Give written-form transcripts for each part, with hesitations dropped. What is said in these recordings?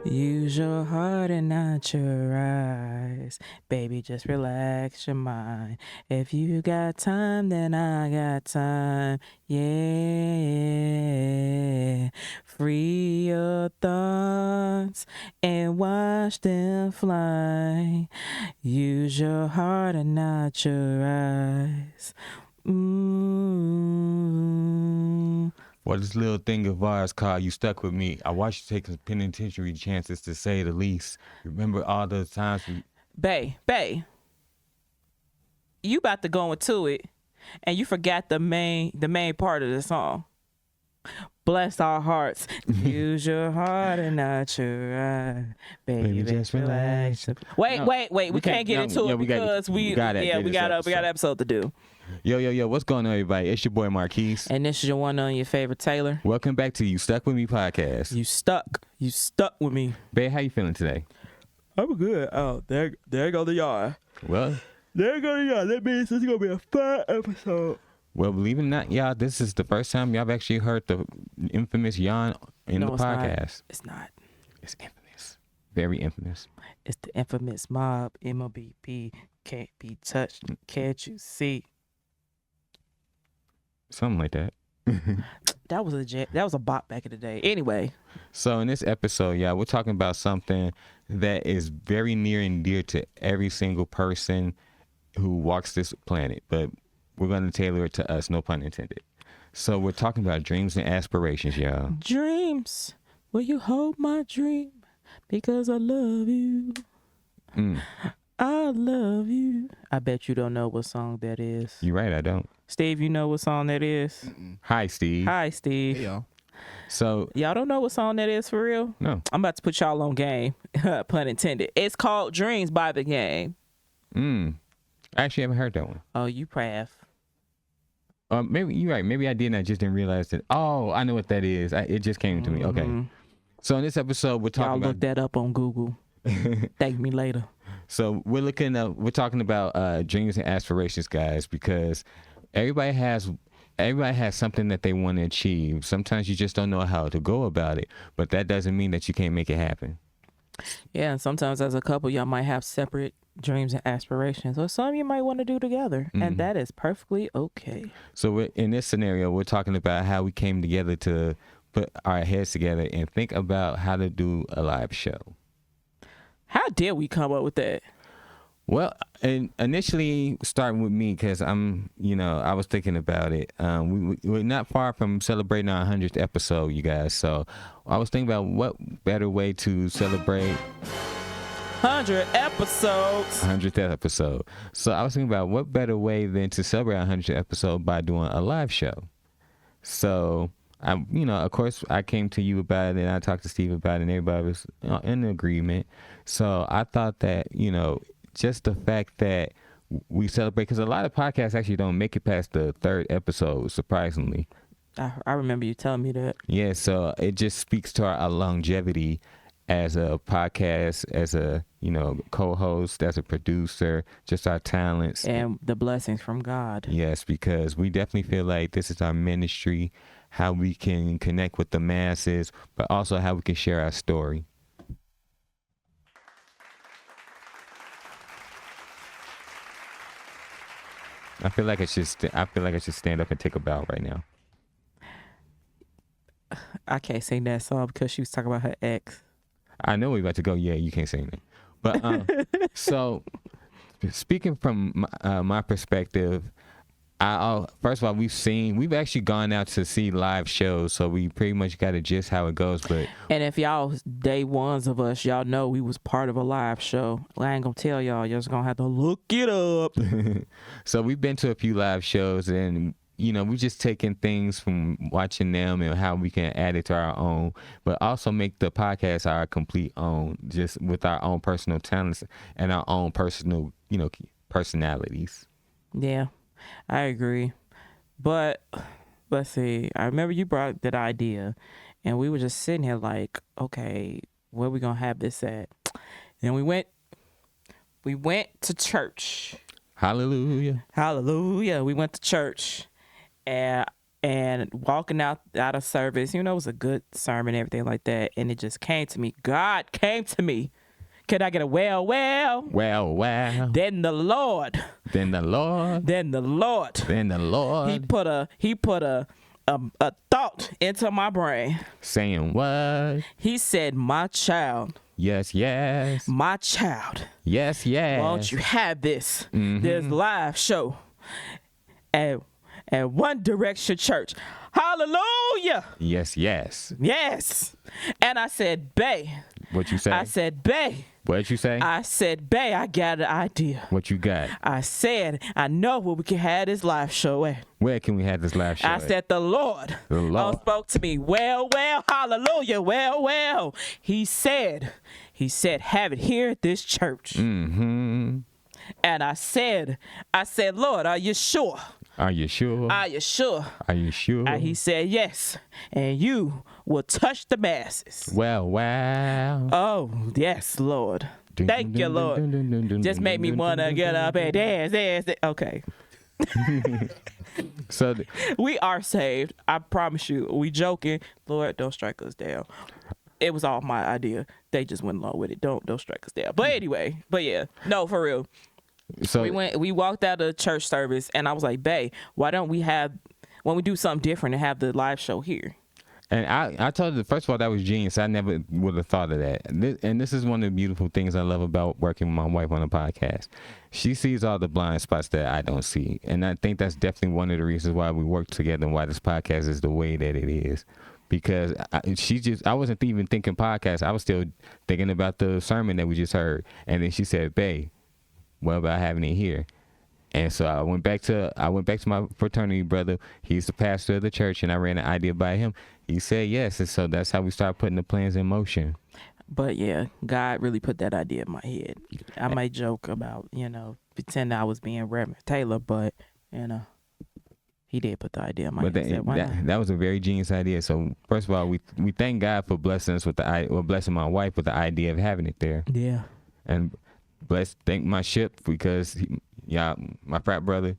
Use your heart and not your eyes. Baby, just relax your mind. If you got time, then I got time. Yeah. Free your thoughts and watch them fly. Use your heart and not your eyes. Mm. Well, this little thing of ours called You Stuck With Me. I watched you take some penitentiary chances, to say the least. Remember all those times we... Bae, you about to go into it, and you forgot the main part of the song. Bless our hearts. Use your heart and not your eye. Baby, just relax. Wait. We can't get into it because we got an episode to do. Yo, what's going on, everybody? It's your boy Marquise. And this is your one on your favorite Taylor. Welcome back to You Stuck With Me podcast. You stuck with me. Babe, how you feeling today? I'm good. Oh, there go the yard. Well, There go the yard. That means it's gonna be a fun episode. well, believe it or not, y'all, this is the first time y'all have actually heard the infamous yawn in the podcast. It's not. It's infamous. Very infamous. It's the infamous mob. MOBP can't be touched. Can't you see? Something like that. That was a bop back in the day. Anyway, So in this episode, y'all, we're talking about something that is very near and dear to every single person who walks this planet, but we're going to tailor it to us, no pun intended. So we're talking about dreams and aspirations, y'all. dreams. Will you hold my dream? Because I love you. I love you. I bet you don't know what song that is. You're right, I don't. Steve, you know what song that is? Hi, Steve. Hi, Steve. Hey, y'all. So, Y'all don't know what song that is for real? no. I'm about to put y'all on game. Pun intended. It's called Dreams by The Game. I actually haven't heard that one. Oh, you prav. Maybe you're right. Maybe I did and I just didn't realize that. Oh, I know what that is. It just came to me. Okay. So in this episode, we're Y'all talking look about... that up on Google. Thank me later. So we're talking about dreams and aspirations, guys, because everybody has something that they want to achieve. Sometimes you just don't know how to go about it, but that doesn't mean that you can't make it happen. Yeah, and sometimes as a couple, y'all might have separate dreams and aspirations, or some you might want to do together, and that is perfectly okay. So in this scenario, we're talking about how we came together to put our heads together and think about how to do a live show. How did we come up with that? Well, and initially starting with me, because I was thinking about it. We're not far from celebrating our 100th episode, you guys. So I was thinking about what better way to celebrate 100 episodes. 100th episode. So I was thinking about what better way than to celebrate our 100th episode by doing a live show. So of course, I came to you about it, and I talked to Steve about it, and everybody was in agreement. So I thought that, just the fact that we celebrate, because a lot of podcasts actually don't make it past the third episode, surprisingly. I remember you telling me that. Yeah, so it just speaks to our longevity as a podcast, as a, co-host, as a producer, just our talents. And the blessings from God. Yes, because we definitely feel like this is our ministry, how we can connect with the masses, but also how we can share our story. I feel like I should stand up and take a bow right now. I can't sing that song because she was talking about her ex. I know we're about to go. Yeah, you can't sing that. But so speaking from my perspective, first of all, we've actually gone out to see live shows, so we pretty much got a gist how it goes. But and if y'all day ones of us, y'all know we was part of a live show. I ain't gonna tell y'all. You're just gonna have to look it up. So we've been to a few live shows, and we just taking things from watching them and how we can add it to our own, but also make the podcast our complete own, just with our own personal talents and our own personal, personalities. Yeah, I agree. But let's see. I remember you brought that idea, and we were just sitting here like, okay, where we gonna have this at? And we went to church. Hallelujah. Hallelujah. We went to church. And and walking out of service, it was a good sermon, everything like that. And it just came to me. God came to me. Can I get a well? Well. Then the Lord. Then the Lord. He put a thought into my brain. Saying what? He said, my child. Yes. My child. Yes. Won't you have this? This live show at One Direction Church. Hallelujah. Yes. And I said, bae. What you say? I said, bae. What'd you say? I said, bae, I got an idea. What you got? I said, I know where we can have this live show at. Where can we have this live show I said, the Lord. Spoke to me. Well, hallelujah. Well. He said, have it here at this church. Mm-hmm. And I said, Lord, are you sure? Are you sure? And he said, yes. And you will touch the masses. Well. Oh, yes, Lord. Thank you, Lord. Just made me want to get up and dance. Okay. So we are saved. I promise you. We joking. Lord, don't strike us down. It was all my idea. They just went along with it. Don't strike us down. But anyway, yeah. No, for real. So we walked out of church service and I was like, bae, why don't we when we do something different and have the live show here? And I told her, first of all, that was genius. I never would have thought of that. And this is one of the beautiful things I love about working with my wife on a podcast. She sees all the blind spots that I don't see. And I think that's definitely one of the reasons why we work together and why this podcast is the way that it is. Because I wasn't even thinking podcast. I was still thinking about the sermon that we just heard. And then she said, bae, what about having it here? And so I went back to my fraternity brother. He's the pastor of the church, and I ran an idea by him. He said yes, and so that's how we started putting the plans in motion. But yeah, God really put that idea in my head. I might joke about, pretend I was being Reverend Taylor, but he did put the idea in my head. That was a very genius idea. So first of all, we thank God for blessing us blessing my wife with the idea of having it there. Yeah. And thank my ship because my frat brother.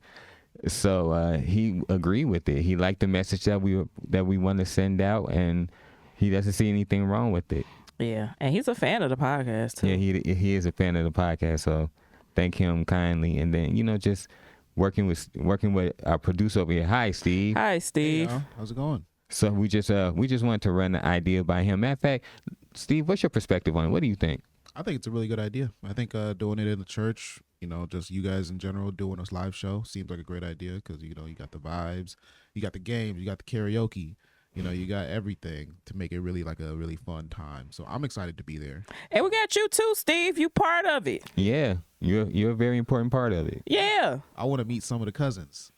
So he agreed with it. He liked the message that we want to send out, and he doesn't see anything wrong with it. Yeah, and he's a fan of the podcast too. Yeah, he is a fan of the podcast. So thank him kindly, and then just working with our producer over here. Hi, Steve. Hi, Steve. Hey, how's it going? So we just wanted to run the idea by him. Matter of fact, Steve, what's your perspective on it? What do you think? I think it's a really good idea. I think doing it in the church, just you guys in general doing this live show seems like a great idea because, you got the vibes, you got the games, you got the karaoke, you got everything to make it really like a really fun time. So I'm excited to be there. And we got you too, Steve. You part of it. Yeah, you're a very important part of it. Yeah. I want to meet some of the cousins.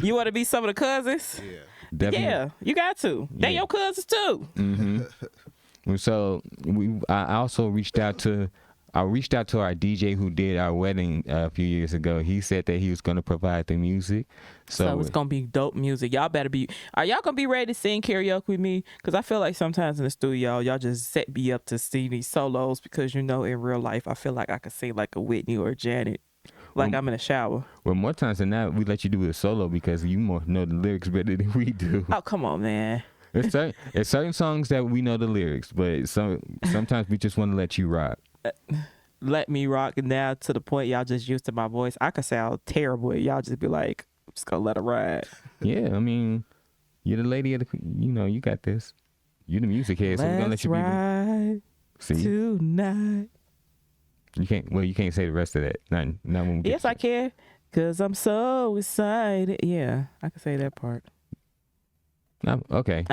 You want to meet some of the cousins? Yeah. Definitely. Yeah, you got to. They your cousins too. Mm-hmm. So I also reached out to our DJ who did our wedding a few years ago. He said that he was going to provide the music. So it's going to be dope music. Are y'all going to be ready to sing karaoke with me? Because I feel like sometimes in the studio, y'all just set me up to sing these solos because, in real life, I feel like I could sing like a Whitney or a Janet. Like I'm in a shower. Well, more times than not, we let you do a solo because you more know the lyrics better than we do. Oh, come on, man. It's certain songs that we know the lyrics, but sometimes we just want to let you rock. Let me rock now to the point y'all just used to my voice. I could sound terrible. Y'all just be like, I'm just gonna let it ride. Yeah, I mean, you're the lady of the, you got this. You're the music head, so we're gonna let you ride tonight. You can't say the rest of that. Not when we get Yes, I can. Cause I'm so excited. Yeah, I can say that part. Okay.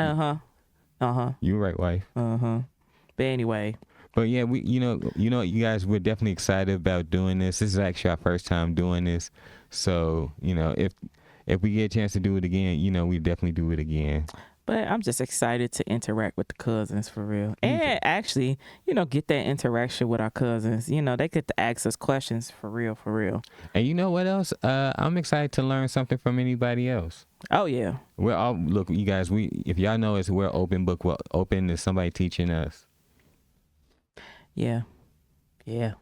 You're right, wife. But anyway. But yeah, we you guys, we're definitely excited about doing this. This is actually our first time doing this. So, if we get a chance to do it again, we definitely do it again. But I'm just excited to interact with the cousins for real. And actually, get that interaction with our cousins. They get to ask us questions for real. And you know what else? I'm excited to learn something from anybody else. Oh, yeah. We're all, look, you guys, if y'all know us, we're open book. We're open to somebody teaching us. Yeah. Yeah.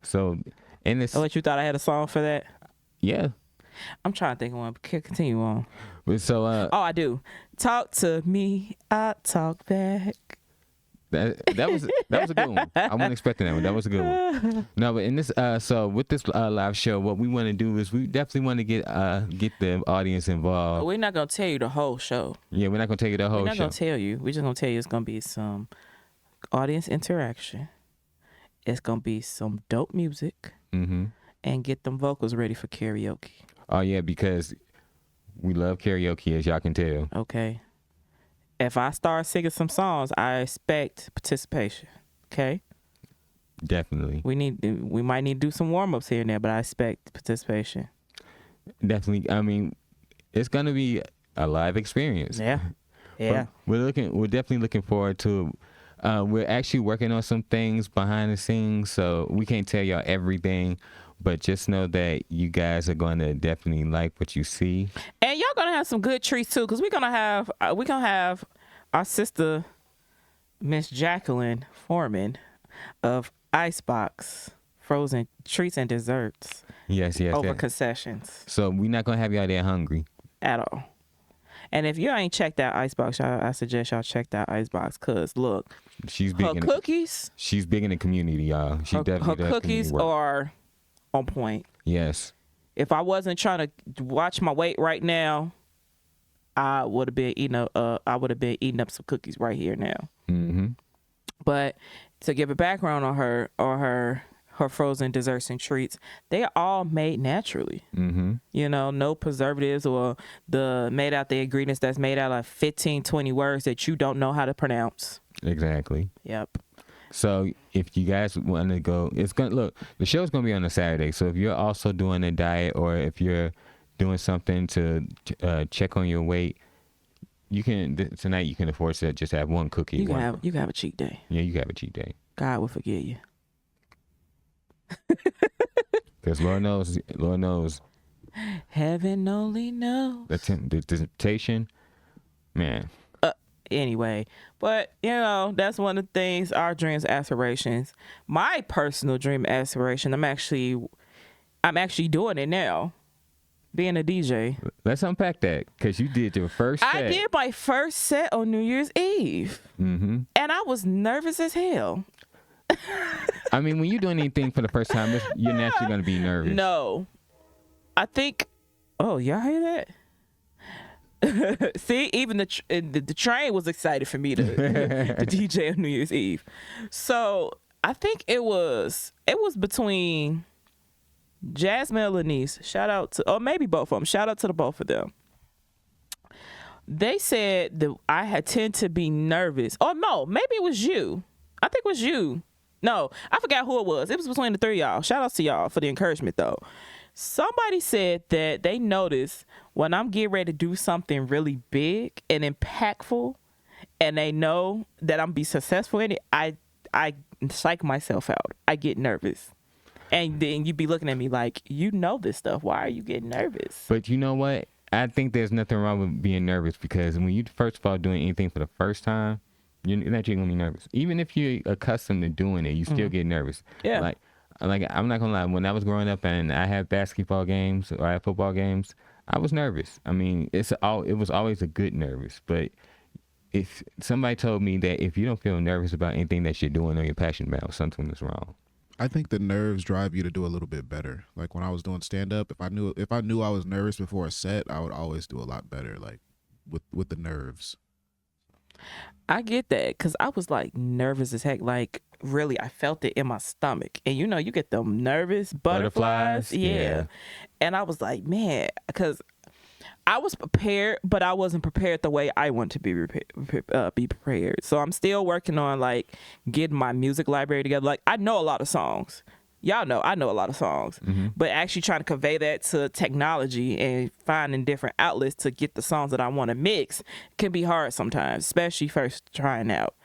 So, in this. Oh, what, you thought I had a song for that? Yeah. I'm trying to think of one. Continue on. So Oh, I do. Talk to me, I talk back. that was a good one. I wasn't expecting that one. That was a good one. No, but in this so with this live show, what we want to do is we definitely want to get the audience involved. We're not gonna tell you the whole show. Yeah, we're not gonna tell you the whole We're not show. gonna tell you. We're just gonna tell you it's gonna be some audience interaction. It's gonna be some dope music, Mm-hmm. and get them vocals ready for karaoke. Oh yeah, because we love karaoke, as y'all can tell. Okay. If I start singing some songs, I expect participation. Okay. Definitely. We might need to do some warm ups here and there, but I expect participation. Definitely. I mean, it's gonna be a live experience. Yeah. Yeah. But we're definitely looking forward to we're actually working on some things behind the scenes, so we can't tell y'all everything, but just know that you guys are going to definitely like what you see. And y'all gonna have some good treats too, because we're gonna have our sister Miss Jacqueline Foreman of Icebox Frozen Treats and Desserts Yes. over concessions So we're not gonna have y'all there hungry. at all. And if you ain't checked out Icebox, I suggest y'all check out Icebox, cause look, She's big her in cookies, she's big in the community, y'all. She her definitely does cookies community work. are on point. Yes. If I wasn't trying to watch my weight right now, I would have been eating up some cookies right here now. Mm-hmm. But to give a background on her frozen desserts and treats, they are all made naturally. Mm-hmm. You know, no preservatives or the ingredients that's made out of 15, 20 words that you don't know how to pronounce. Exactly. Yep. So if you guys want to go, the show's gonna be on a Saturday. So if you're also doing a diet or if you're doing something to check on your weight, tonight you can afford to just have one cookie. You can have a cheat day. Yeah, you can have a cheat day. God will forgive you. Because Lord knows, Heaven only knows. the temptation, man. Anyway, but that's one of the things, our dreams, aspirations. My personal dream aspiration, I'm actually doing it now, being a DJ. Let's unpack that, because you did your first set. I did my first set on New Year's Eve, Mm-hmm. and I was nervous as hell. I mean, when you're doing anything for the first time, you're naturally going to be nervous. No, I think. Oh, y'all hear that? See, even the train was excited for me to DJ on New Year's Eve. So I think it was between Jasmine and Lanice. Shout out to, or maybe both of them. Shout out to the both of them. They said that I tend to be nervous. Oh no, maybe it was you. I think it was you. No, I forgot who it was. It was between the three of y'all. Shout out to y'all for the encouragement though. Somebody said that they noticed when I'm getting ready to do something really big and impactful, and they know that I'm be successful in it, I psych myself out. I get nervous. And then you be looking at me like, you know this stuff. Why are you getting nervous? But you know what? I think there's nothing wrong with being nervous, because when you first of all doing anything for the first time, you're naturally going to be nervous. Even if you're accustomed to doing it, you still get nervous. Yeah. Like I'm not gonna lie, when I was growing up and I had basketball games or I had football games, I was nervous. I mean, it was always a good nervous. But if somebody told me that if you don't feel nervous about anything that you're doing or you're passionate about, something is wrong. I think the nerves drive you to do a little bit better. Like when I was doing stand up, if I knew I was nervous before a set, I would always do a lot better. Like with the nerves. I get that, because I was like nervous as heck. Like really, I felt it in my stomach. And you get them nervous butterflies. Yeah. And I was like, man, because I was prepared, but I wasn't prepared the way I want to be prepared. So I'm still working on like getting my music library together. Like I know a lot of songs. Y'all know I know a lot of songs, but actually trying to convey that to technology and finding different outlets to get the songs that I want to mix can be hard sometimes, especially first trying out.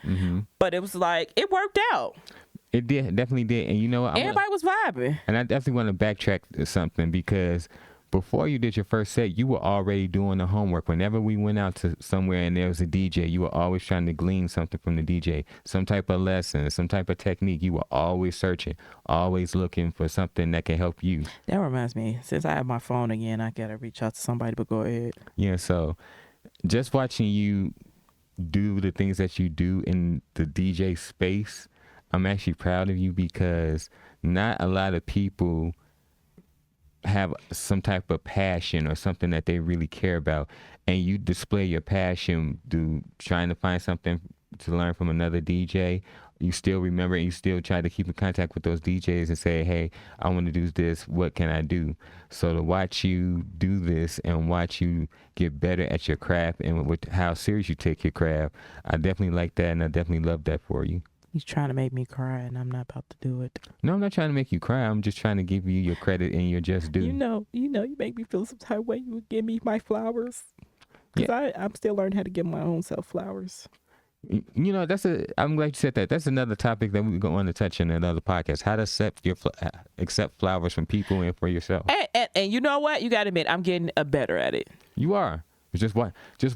But it was like, it worked out. It definitely did. And you know what? Everybody was vibing. And I definitely want to backtrack to something, because before you did your first set, you were already doing the homework. Whenever we went out to somewhere and there was a DJ, you were always trying to glean something from the DJ, some type of lesson, some type of technique. You were always searching, always looking for something that can help you. That reminds me, since I have my phone again, I gotta reach out to somebody, but go ahead. Yeah, so just watching you do the things that you do in the DJ space, I'm actually proud of you, because not a lot of people have some type of passion or something that they really care about, and you display your passion through trying to find something to learn from another DJ. You still remember, and you still try to keep in contact with those DJs and say, hey, I want to do this, what can I do? So to watch you do this and watch you get better at your craft and with how serious you take your craft, I definitely like that, and I definitely love that for you. He's trying to make me cry, and I'm not about to do it. No, I'm not trying to make you cry. I'm just trying to give you your credit and your just due. You know, you make me feel some type of way. You would give me my flowers, because I'm still learning how to give my own self flowers. You know, I'm glad you said that. That's another topic that we're going to touch in another podcast. How to accept flowers from people and for yourself. And you know what? You got to admit, I'm getting better at it. You are. Just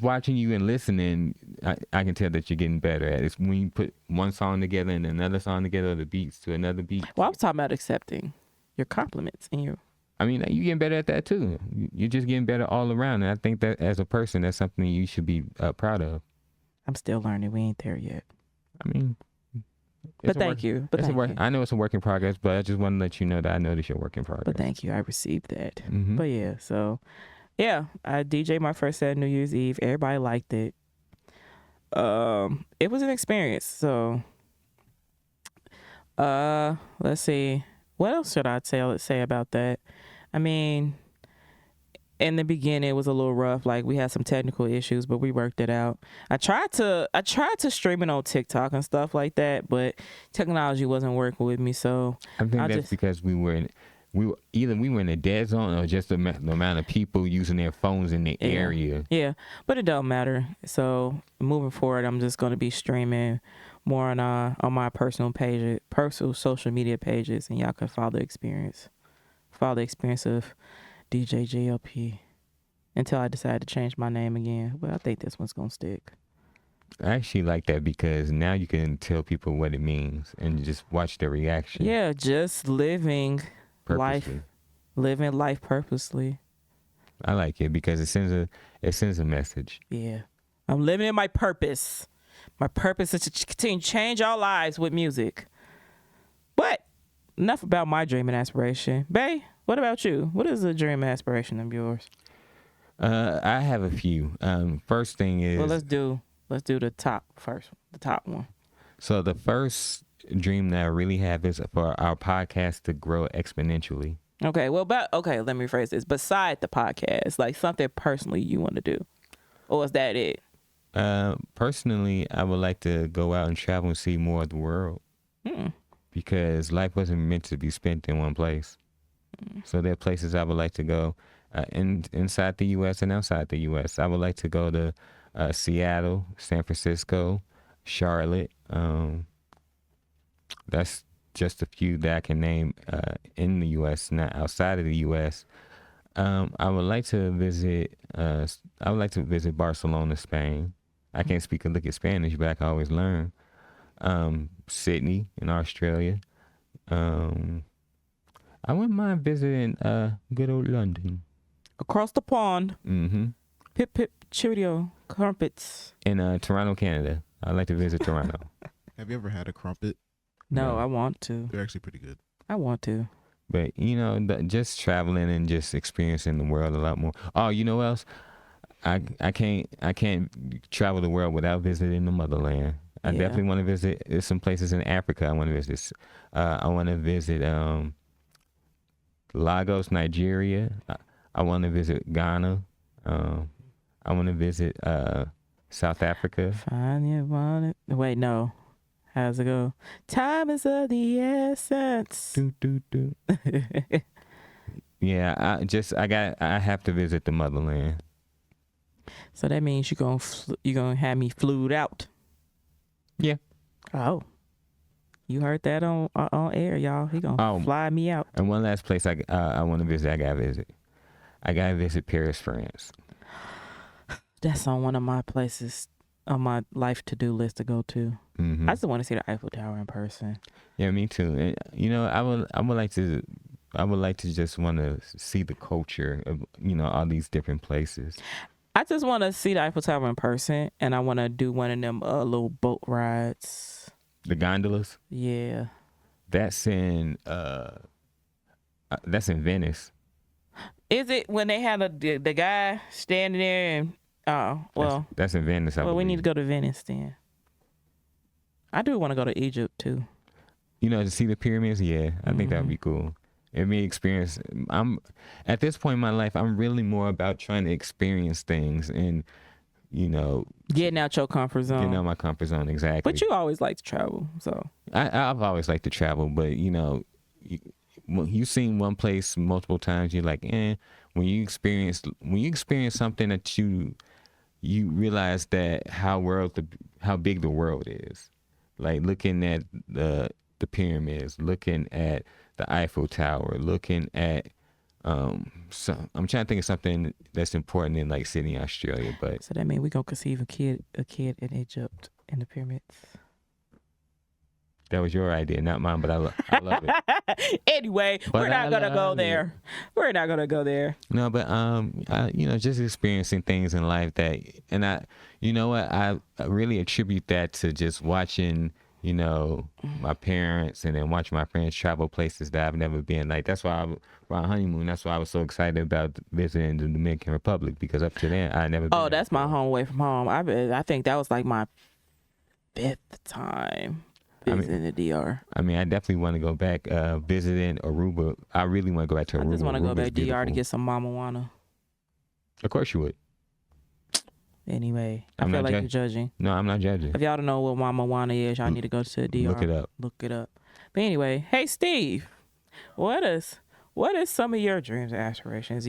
watching you and listening, I can tell that you're getting better at it. It's when you put one song together and another song together, the beats to another beat. Well, I'm talking about accepting your compliments and your... I mean, you're getting better at that too. You're just getting better all around. And I think that as a person, that's something you should be proud of. I'm still learning. We ain't there yet. I mean... But thank you. I know it's a work in progress, but I just want to let you know that I know that you're a work in progress. But thank you. I received that. Mm-hmm. But yeah, so... Yeah, I DJed my first set New Year's Eve. Everybody liked it. It was an experience. So, let's see. What else should I say about that? I mean, in the beginning, it was a little rough. Like, we had some technical issues, but we worked it out. I tried to stream it on TikTok and stuff like that, but technology wasn't working with me. So I think that's because we were in a dead zone, or just the amount of people using their phones in the area. Yeah, but it don't matter. So moving forward, I'm just going to be streaming more on my personal social media pages, and y'all can follow the experience of DJ JLP until I decide to change my name again. But I think this one's going to stick. I actually like that, because now you can tell people what it means and just watch their reaction. Yeah, just living life purposely. I like it because it sends a message. Yeah, I'm living in my purpose. My purpose is to continue to change our lives with music. But enough about my dream and aspiration. Bae, what about you? What is a dream and aspiration of yours? I have a few. First thing is, well, let's do the top first. The top one. So the first dream that I really have is for our podcast to grow exponentially. Okay, well, let me rephrase this. Beside the podcast, like something personally you want to do, or is that it? Personally, I would like to go out and travel and see more of the world, because life wasn't meant to be spent in one place. So there are places I would like to go inside the U.S. and outside the U.S. I would like to go to Seattle, San Francisco, Charlotte. That's just a few that I can name in the U.S., not outside of the U.S. I would like to visit. I would like to visit Barcelona, Spain. I can't speak a lick of Spanish, but I can always learn. Sydney in Australia. I wouldn't mind visiting good old London. Across the pond. Mm-hmm. Pip pip cheerio crumpets. In Toronto, Canada. I'd like to visit Toronto. Have you ever had a crumpet? No, I want to. They're actually pretty good. I want to. But, you know, just traveling and just experiencing the world a lot more. Oh, you know what else? I can't travel the world without visiting the motherland. I definitely want to visit. There's some places in Africa I want to visit. I want to visit Lagos, Nigeria. I want to visit Ghana. I want to visit South Africa. Find you want it. Wait, no. How's it go? Time is of the essence. Do. Yeah, I have to visit the motherland. So that means you're gonna have me flued out. Yeah. Oh, you heard that on air, y'all. He gonna fly me out. And one last place I want to visit. I gotta visit. I gotta visit Paris, France. That's on one of my places on my life to-do list to go to. Hmm. I just want to see the Eiffel Tower in person. Yeah, me too. And, you know, I would like to just want to see the culture of, you know, all these different places. I just want to see the Eiffel Tower in person, and I want to do one of them little boat rides. The gondolas. Yeah. That's in Venice. Is it when they had the guy standing there and well, That's in Venice. we need to go to Venice then. I do want to go to Egypt too. You know, to see the pyramids. Yeah, I think that'd be cool. It'd be experience. I'm at this point in my life, I'm really more about trying to experience things and, you know, Getting out your comfort zone. getting out my comfort zone. Exactly. But you always like to travel, so. I've always liked to travel, but you know, when you've seen one place multiple times, you're like, when you experience something that you realize that how big the world is. Like looking at the pyramids, looking at the Eiffel Tower, looking at I'm trying to think of something that's important in like Sydney, Australia, but So that means we gonna conceive a kid in Egypt in the pyramids. that was your idea, not mine, but I love it. Anyway, But we're not I gonna go love there. We're not gonna go there. No, but you know, just experiencing things in life that, and you know what, I really attribute that to just watching, you know, my parents and then watching my friends travel places that I've never been. Like that's why on honeymoon, that's why I was so excited about visiting the Dominican Republic, because up to then I never been. Oh, that's my home away from home. I think that was like my 5th time visiting the DR. I mean, I definitely want to go back visiting Aruba. I really want to go back to Aruba. I just want to go Aruba's back DR to beautiful. get some Mama Wana. Of course you would. Anyway, I I'm feel not like you're judging. No, I'm not judging. If y'all don't know what Mama Wana is, y'all need to go to the DR. Look it up. Look it up. But anyway, hey Steve, what is some of your dreams and aspirations?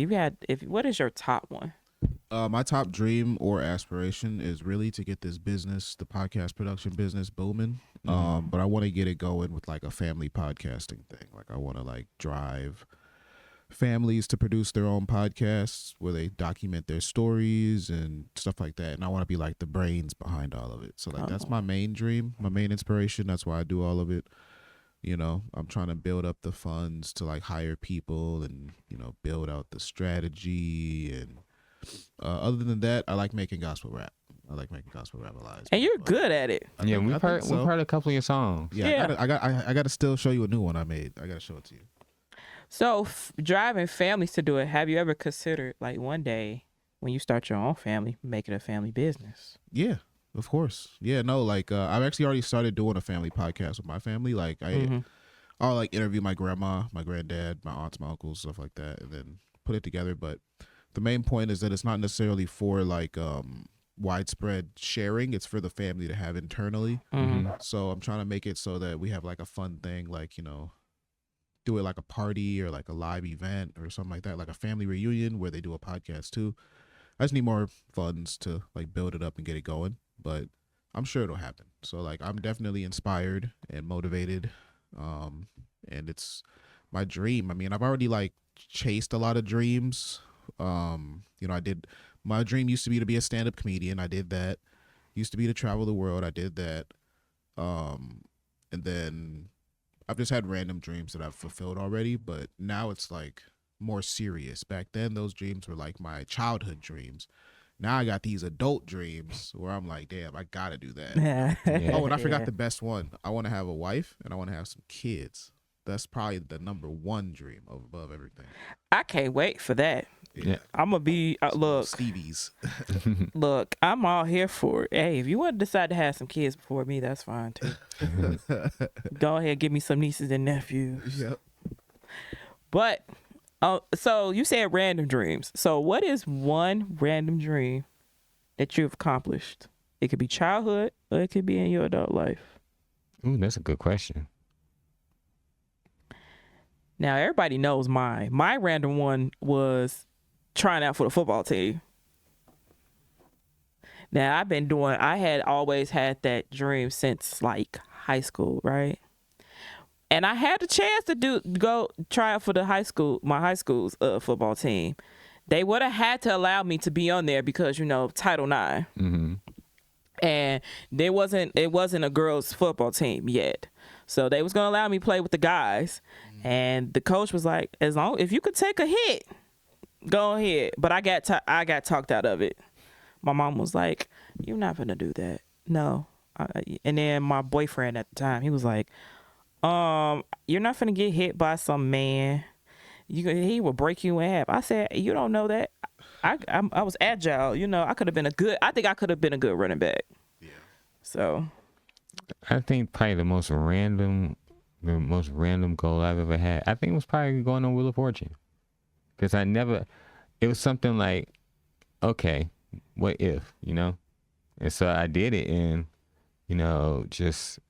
What is your top one? My top dream or aspiration is really to get this business, the podcast production business, booming. But I want to get it going with like a family podcasting thing. Like I want to like drive families to produce their own podcasts where they document their stories and stuff like that. And I want to be like the brains behind all of it. So like that's my main dream, my main inspiration. That's why I do all of it. You know, I'm trying to build up the funds to like hire people and, you know, build out the strategy. And other than that, I like making gospel rap. I like making gospel rap alive. And you're good at it. Yeah, we've heard a couple of your songs. Yeah, I got to still show you a new one I made. I got to show it to you. So driving families to do it, have you ever considered like one day when you start your own family, make it a family business? Yeah, of course. Yeah, no, like I've actually already started doing a family podcast with my family. Like I'll like interview my grandma, my granddad, my aunts, my uncles, stuff like that, and then put it together. But the main point is that it's not necessarily for like widespread sharing. It's for the family to have internally. So I'm trying to make it so that we have like a fun thing, like, you know, do it like a party or like a live event or something like that, like a family reunion where they do a podcast too. I just need more funds to like build it up and get it going, but I'm sure it'll happen. So like I'm definitely inspired and motivated, and it's my dream. I mean, I've already like chased a lot of dreams. You know, my dream used to be a stand-up comedian. I did that. Used to be to travel the world. I did that. And then I've just had random dreams that I've fulfilled already, but now it's like more serious. Back then, those dreams were like my childhood dreams. Now I got these adult dreams where I'm like, damn, I gotta do that. Yeah. Oh, and I forgot the best one. I want to have a wife and I want to have some kids. That's probably the number one dream above everything. I can't wait for that. Yeah. I'm gonna be look, Stevie's. look. I'm all here for it. Hey, if you want to decide to have some kids before me, that's fine too. Go ahead, give me some nieces and nephews. Yep. But so you said random dreams. So what is one random dream that you've accomplished? It could be childhood or it could be in your adult life. Ooh, that's a good question. Now everybody knows mine. My random one was trying out for the football team. Now I had always had that dream since like high school, right? And I had the chance to go try out for my high school's football team. They would have had to allow me to be on there because, Title IX. Mm-hmm. And it wasn't a girls football team yet. So they was going to allow me play with the guys. And the coach was like, if you could take a hit, go ahead. But I got talked out of it. My mom was like, you're not going to do that. No. And then my boyfriend at the time, he was like, you're not going to get hit by some man. He will break you in half. I said, you don't know that. I was agile. I could have been I think I could have been a good running back. Yeah. So. I think probably the most random goal I've ever had, I think, was probably going on Wheel of Fortune. Because it was something like, okay, what if, And so I did it, and, just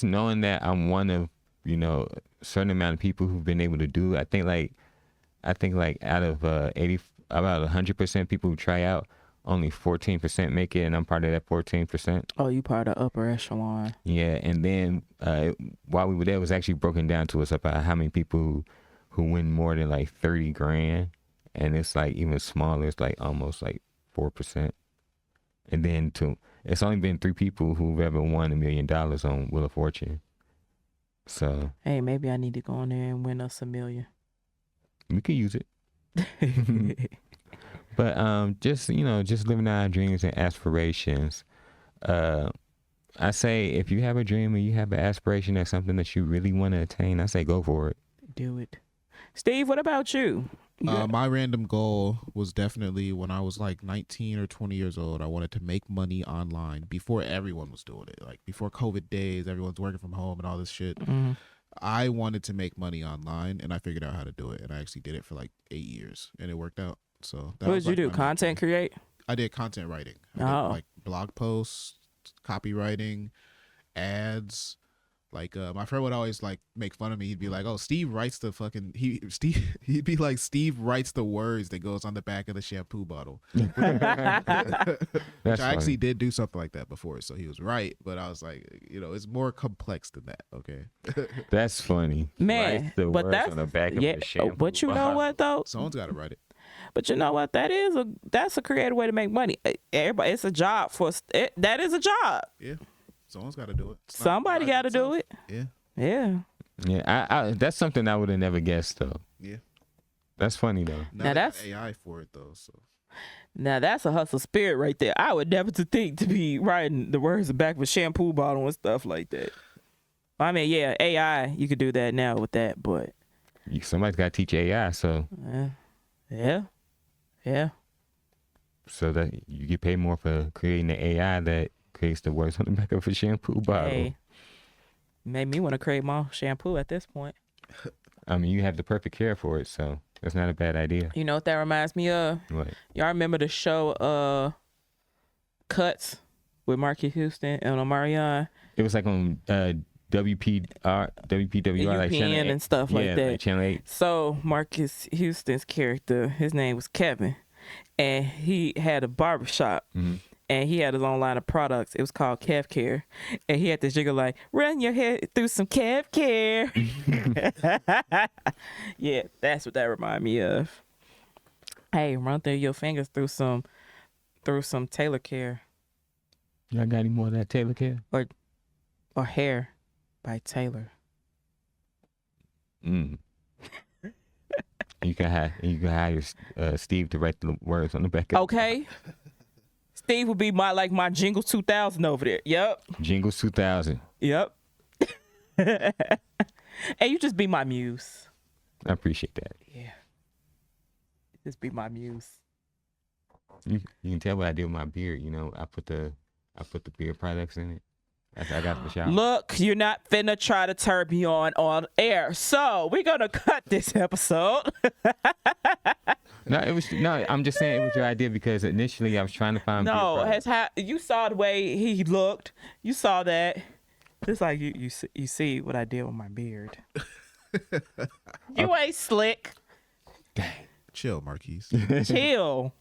knowing that I'm one of, a certain amount of people who've been able to do it. I think out of about 100% people who try out, only 14% make it, and I'm part of that 14%. Oh, you part of upper echelon. Yeah, and then while we were there, it was actually broken down to us about how many people who win more than like 30 grand, and it's like even smaller. It's like almost like 4%. And then it's only been 3 people who've ever won $1 million on Wheel of Fortune. So hey, maybe I need to go in there and win us $1 million. We could use it. But just living out our dreams and aspirations. I say if you have a dream or you have an aspiration that's something that you really want to attain, I say go for it. Do it. Steve, what about you? My random goal was definitely when I was like 19 or 20 years old. I wanted to make money online before everyone was doing it. Like before COVID days, everyone's working from home and all this shit. Mm-hmm. I wanted to make money online, and I figured out how to do it. And I actually did it for like 8 years, and it worked out. So what did you do? Content create? I did content writing. I did, like blog posts, copywriting, ads. Like my friend would always like make fun of me. He'd be like, "Oh, Steve writes the fucking He'd be like, Steve writes the words that goes on the back of the shampoo bottle." Which I actually did do something like that before, so he was right. But I was like, it's more complex than that. Okay, that's funny, man. The but words that's on the back of the shampoo. But you know what though? Someone's got to write it. But you know what? That's a creative way to make money. Everybody, it's a job that is a job. Yeah. Someone's got to do it. Somebody got to do it. Yeah. Yeah. Yeah. I that's something I would have never guessed though. Yeah. That's funny though. Now that's AI for it though. So. Now that's a hustle spirit right there. I would never think to be writing the words in the back of a shampoo bottle and stuff like that. I mean, yeah, AI, you could do that now with that, but somebody's got to teach AI. So. Yeah. So that you get paid more for creating the AI that creates the words on the back of a shampoo bottle. Hey, made me want to create my shampoo at this point. I mean, you have the perfect care for it, so that's not a bad idea. You know what that reminds me of? What? Y'all remember the show Cuts with Marky Houston and Omarion? It was like on WPWR, like Channel 8. And stuff like that. Like Channel 8. So Marcus Houston's character, his name was Kevin, and he had a barbershop. Mm-hmm. And he had his own line of products. It was called Kev Care. And he had this jiggle like, run your head through some Kev Care. Yeah, that's what that reminded me of. Hey, run through your fingers through some Taylor Care. Y'all got any more of that Taylor Care? Or Hair by Taylor. You can hire Steve to write the words on the back of Okay. Steve would be my Jingle 2000 over there. Yep. Jingles 2000. Yep. And you just be my muse. I appreciate that. Yeah. Just be my muse. You can tell what I did with my beard. I put the beard products in it. I got the shower. Look, you're not finna try to turn me on air. So we're gonna cut this episode. I'm just saying it was your idea because initially I was trying to find. You saw the way he looked. You saw that. It's like you see what I did with my beard. You ain't slick. Dang. Chill, Marquise. Chill.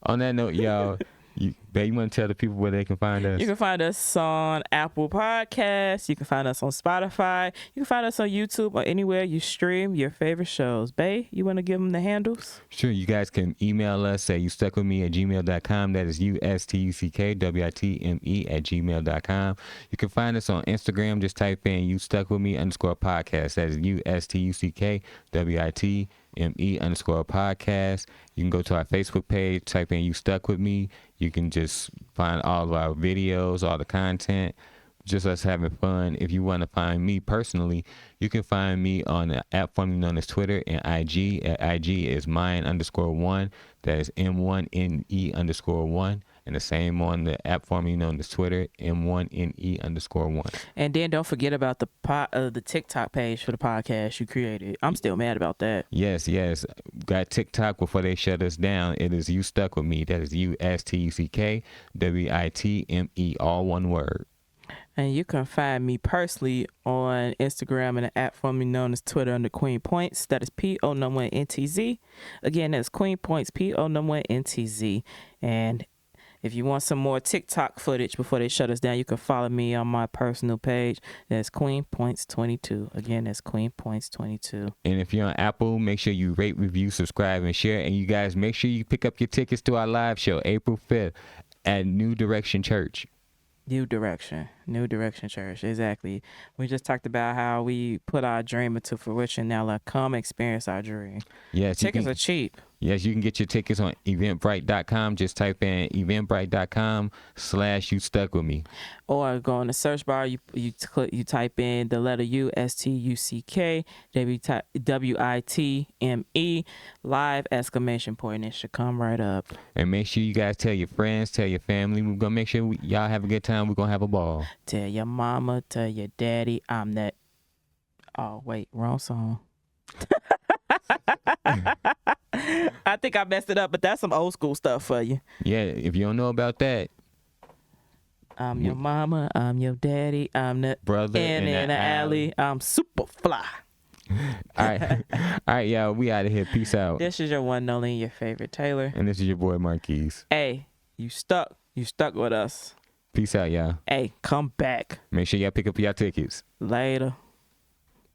On that note, y'all, You want to tell the people where they can find us? You can find us on Apple Podcasts. You can find us on Spotify. You can find us on YouTube or anywhere you stream your favorite shows. Bae, you want to give them the handles? Sure. You guys can email us at youstuckwithme@gmail.com. That is USTUCKWITME@gmail.com. You can find us on Instagram. Just type in YouStuckWithMe_podcast. That is USTUCKWITME_podcast. You can go to our Facebook page, type in You Stuck With Me. You can just find all of our videos, all the content, just us having fun. If you want to find me personally, you can find me on the app formerly known as Twitter and IG. IG is mine_1. That is M1NE_1. And the same on the app formerly known as Twitter, M1NE_1. And then don't forget about the TikTok page for the podcast you created. I'm still mad about that. Yes. Got TikTok before they shut us down. It is You Stuck With Me. That is USTUCKWITME, all one word. And you can find me personally on Instagram and the app formerly known as Twitter under Queen Points. That is PO1NTZ. Again, that's Queen Points, PO1NTZ. And if you want some more TikTok footage before they shut us down, you can follow me on my personal page. That's Queen Points 22. Again, that's Queen Points 22. And if you're on Apple, make sure you rate, review, subscribe, and share. And you guys, make sure you pick up your tickets to our live show, April 5th at New Direction Church. New Direction Church. Exactly. We just talked about how we put our dream into fruition. Now, like, come experience our dream. Yes, tickets are cheap. Yes, you can get your tickets on Eventbrite.com. Just type in Eventbrite.com/You Stuck With Me. Or go in the search bar. You type in the letter USTUCK WITME live ! And it should come right up. And make sure you guys tell your friends, tell your family. We're gonna make sure y'all have a good time. We're gonna have a ball. Tell your mama, tell your daddy. I'm that. Oh wait, wrong song. I think I messed it up, but that's some old school stuff for you. Yeah, if you don't know about that, I'm your mama, I'm your daddy, I'm the brother in the alley. I'm super fly. All right, y'all. We out of here. Peace out. This is your one and only, your favorite Taylor, and this is your boy Marquise. Hey, you stuck with us. Peace out, y'all. Hey, come back. Make sure y'all pick up your tickets. Later.